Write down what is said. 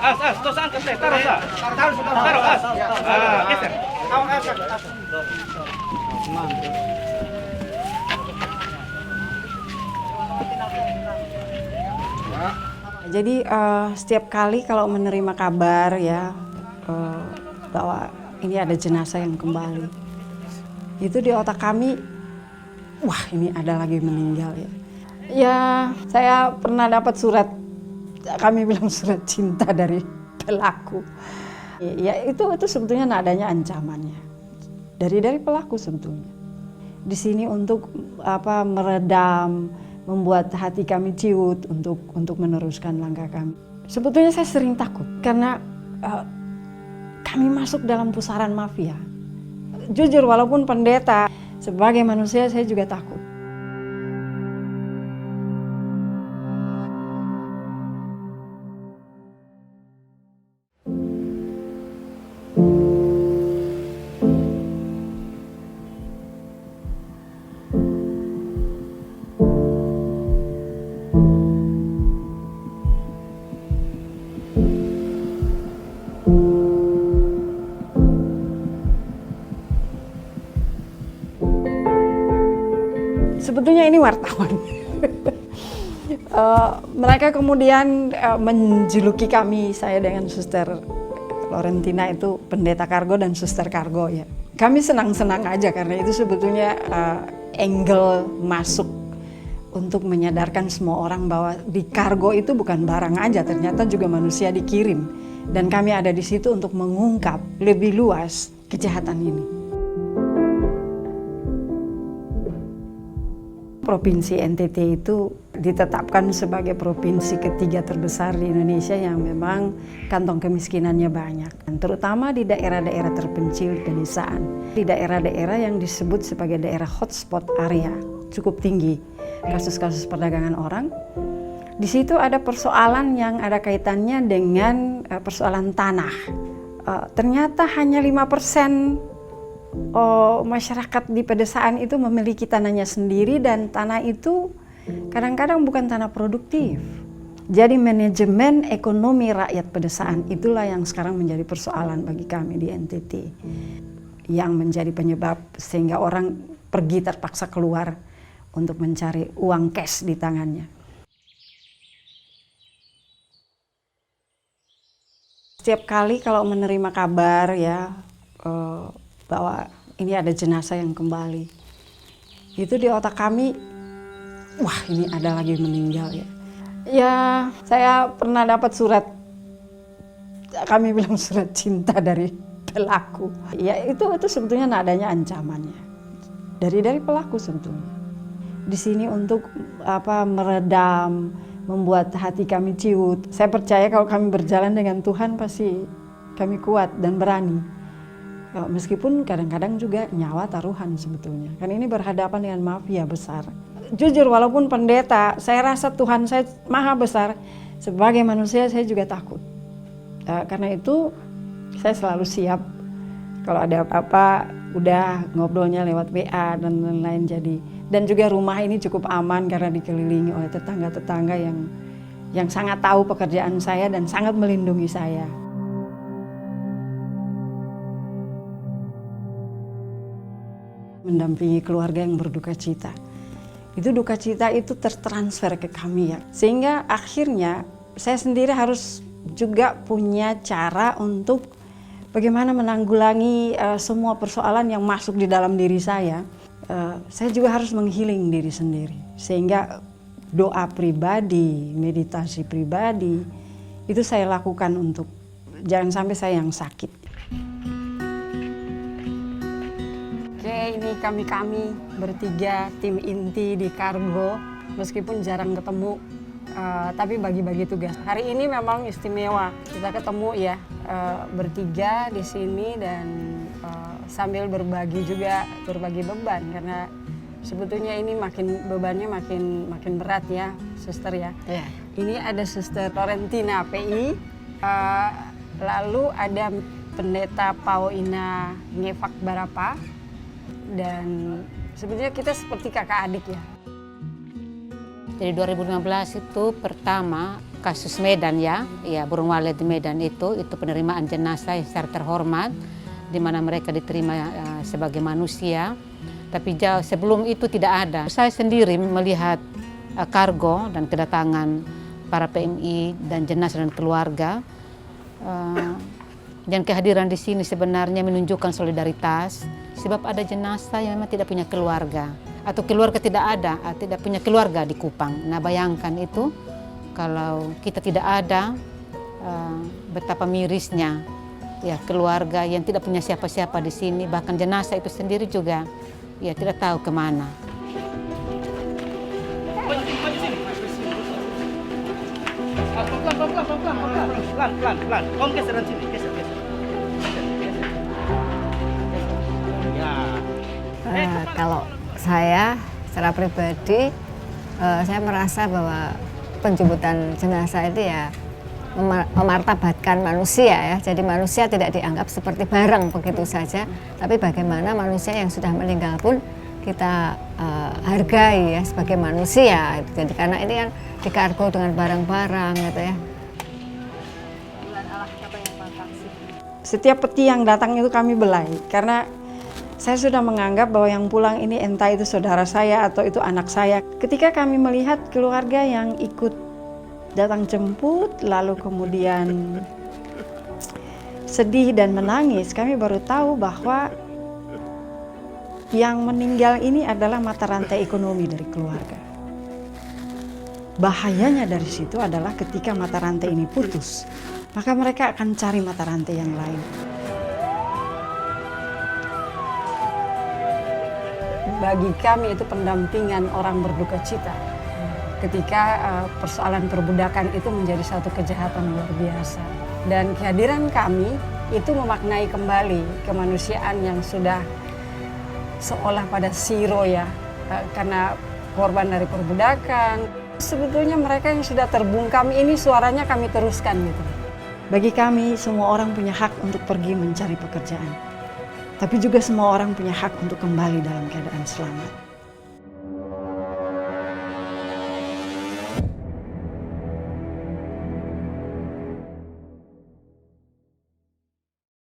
Terus angkat teh, taruh sa. Taruh as. Geser. Jadi setiap kali kalau menerima kabar ya bahwa ini ada jenazah yang kembali, itu di otak kami, wah ini ada lagi meninggal ya. Ya saya pernah dapat surat, kami bilang surat cinta dari pelaku. Ya itu sebetulnya nadanya ancamannya dari pelaku sebetulnya. Di sini untuk meredam, membuat hati kami ciut untuk meneruskan langkah kami. Sebetulnya saya sering takut karena kami masuk dalam pusaran mafia. Jujur walaupun pendeta, sebagai manusia saya juga takut. Sebetulnya ini wartawan. Mereka kemudian menjuluki kami, saya dengan Suster Florentina itu pendeta kargo dan suster kargo ya. Kami senang-senang aja karena itu sebetulnya angle masuk untuk menyadarkan semua orang bahwa di kargo itu bukan barang aja, ternyata juga manusia dikirim. Dan kami ada di situ untuk mengungkap lebih luas kejahatan ini. Provinsi NTT itu ditetapkan sebagai provinsi ketiga terbesar di Indonesia yang memang kantong kemiskinannya banyak. Dan terutama di daerah-daerah terpencil pedesaan. Di daerah-daerah yang disebut sebagai daerah hotspot area, cukup tinggi kasus-kasus perdagangan orang. Di situ ada persoalan yang ada kaitannya dengan persoalan tanah. Ternyata hanya 5% masyarakat di pedesaan itu memiliki tanahnya sendiri dan tanah itu kadang-kadang bukan tanah produktif. Jadi manajemen ekonomi rakyat pedesaan itulah yang sekarang menjadi persoalan bagi kami di NTT. Yang menjadi penyebab sehingga orang pergi terpaksa keluar untuk mencari uang cash di tangannya. Setiap kali kalau menerima kabar ya bahwa ini ada jenazah yang kembali, itu di otak kami, wah ini ada lagi meninggal ya. Ya saya pernah dapat surat, kami bilang surat cinta dari pelaku. Ya itu sebetulnya nadanya ancamannya dari pelaku sebetulnya. Di sini untuk meredam, membuat hati kami ciut. Saya percaya kalau kami berjalan dengan Tuhan pasti kami kuat dan berani. Meskipun kadang-kadang juga nyawa taruhan sebetulnya. Karena ini berhadapan dengan mafia besar. Jujur walaupun pendeta, saya rasa Tuhan saya maha besar. Sebagai manusia saya juga takut. Karena itu saya selalu siap. Kalau ada apa-apa udah ngobrolnya lewat WA dan lain-lain jadi. Dan juga rumah ini cukup aman karena dikelilingi oleh tetangga-tetangga yang sangat tahu pekerjaan saya dan sangat melindungi saya. Mendampingi keluarga yang berduka cita. Itu duka cita itu tertransfer ke kami ya. Sehingga akhirnya saya sendiri harus juga punya cara untuk bagaimana menanggulangi semua persoalan yang masuk di dalam diri saya. Saya juga harus menghealing diri sendiri. Sehingga doa pribadi, meditasi pribadi, itu saya lakukan untuk jangan sampai saya yang sakit. Ini kami bertiga tim inti di kargo, meskipun jarang ketemu, tapi bagi-bagi tugas. Hari ini memang istimewa, kita ketemu ya bertiga di sini dan sambil berbagi beban karena sebetulnya ini bebannya makin berat ya, suster ya. Yeah. Ini ada Suster Florentina PI, lalu ada pendeta Pauina Ngefak Barapa. Dan sebetulnya kita seperti kakak adik ya. Jadi 2015 itu pertama kasus Medan ya burung walet di Medan itu penerimaan jenazah yang secara terhormat, di mana mereka diterima sebagai manusia. Tapi jauh sebelum itu tidak ada. Saya sendiri melihat kargo dan kedatangan para PMI dan jenazah dan keluarga. Dan kehadiran di sini sebenarnya menunjukkan solidaritas, sebab ada jenazah yang memang tidak punya keluarga atau keluarga tidak ada, tidak punya keluarga di Kupang. Nah, bayangkan itu kalau kita tidak ada, betapa mirisnya ya keluarga yang tidak punya siapa-siapa di sini, bahkan jenazah itu sendiri juga ya tidak tahu kemana. Pelan. Om geseran sini, geser. Ya. Kalau saya secara pribadi, saya merasa bahwa penjemputan jenazah itu ya memartabatkan manusia ya. Jadi manusia tidak dianggap seperti barang begitu saja, tapi bagaimana manusia yang sudah meninggal pun kita hargai ya sebagai manusia. Jadi karena ini kan dikargo dengan barang-barang gitu ya. Setiap peti yang datang itu kami belai, karena saya sudah menganggap bahwa yang pulang ini entah itu saudara saya atau itu anak saya. Ketika kami melihat keluarga yang ikut datang jemput, lalu kemudian sedih dan menangis, kami baru tahu bahwa yang meninggal ini adalah mata rantai ekonomi dari keluarga. Bahayanya dari situ adalah ketika mata rantai ini putus, maka mereka akan cari mata rantai yang lain. Bagi kami itu pendampingan orang berduka cita. Ketika persoalan perbudakan itu menjadi satu kejahatan luar biasa. Dan kehadiran kami itu memaknai kembali kemanusiaan yang sudah seolah pada zero ya, karena korban dari perbudakan. Sebetulnya mereka yang sudah terbungkam ini suaranya kami teruskan gitu. Bagi kami semua orang punya hak untuk pergi mencari pekerjaan. Tapi juga semua orang punya hak untuk kembali dalam keadaan selamat.